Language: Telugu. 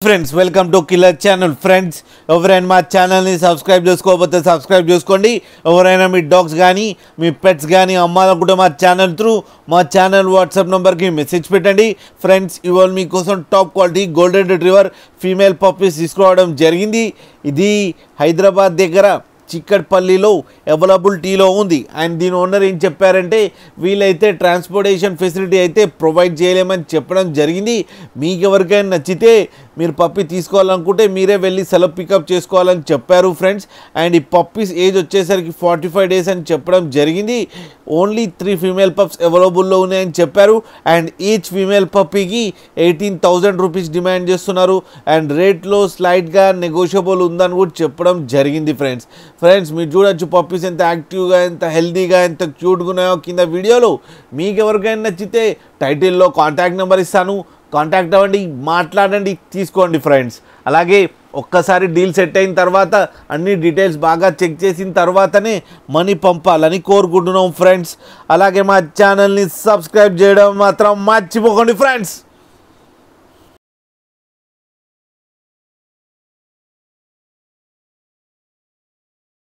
Friends welcome to killer channel. Friends ఎవరైనా మా ఛానల్ని సబ్స్క్రైబ్ చేసుకోకపోతే సబ్స్క్రైబ్ చేసుకోండి. ఎవరైనా మీ డాగ్స్ కానీ మీ పెట్స్ కానీ అమ్మాలనుకుంటే మా ఛానల్ త్రూ మా ఛానల్ వాట్సాప్ నెంబర్కి మెసేజ్ పెట్టండి. ఫ్రెండ్స్ ఇవాళ మీకోసం top quality golden retriever female puppies తీసుకురావడం జరిగింది. ఇది హైదరాబాద్ దగ్గర చిక్కట్పల్లిలో అవైలబిలిటీలో ఉంది. అండ్ దీని ఓనర్ ఏం చెప్పారంటే వీళ్ళైతే ట్రాన్స్పోర్టేషన్ ఫెసిలిటీ అయితే ప్రొవైడ్ చేయలేమని చెప్పడం జరిగింది. మీకు ఎవరికైనా నచ్చితే మీరు పప్పి తీసుకోవాలనుకుంటే మీరే వెళ్ళి సెలవు పికప్ చేసుకోవాలని చెప్పారు ఫ్రెండ్స్. అండ్ ఈ పప్పీస్ ఏజ్ వచ్చేసరికి 45 days అని చెప్పడం జరిగింది. ఓన్లీ 3 ఫీమేల్ పప్స్ అవైలబుల్లో ఉన్నాయని చెప్పారు. అండ్ ఈచ్ ఫీమేల్ పప్పీకి 18,000 రూపీస్ డిమాండ్ చేస్తున్నారు. అండ్ రేట్లో స్లైడ్గా నెగోషియబుల్ ఉందని కూడా చెప్పడం జరిగింది ఫ్రెండ్స్ మీరు చూడొచ్చు పప్పీస్ ఎంత యాక్టివ్గా ఎంత హెల్తీగా ఎంత క్యూట్గా ఉన్నాయో కింద వీడియోలో. మీకు ఎవరికైనా నచ్చితే టైటిల్లో కాంటాక్ట్ నెంబర్ ఇస్తాను, కాంటాక్ట్ అవ్వండి, మాట్లాడండి, తీసుకోండి ఫ్రెండ్స్. అలాగే ఒక్కసారి డీల్ సెట్ అయిన తర్వాత అన్ని డీటెయిల్స్ బాగా చెక్ చేసిన తర్వాతనే మనీ పంపాలని కోరుకుంటున్నాం ఫ్రెండ్స్. అలాగే మా ఛానల్ని సబ్స్క్రైబ్ చేయడం మాత్రం మర్చిపోకండి ఫ్రెండ్స్.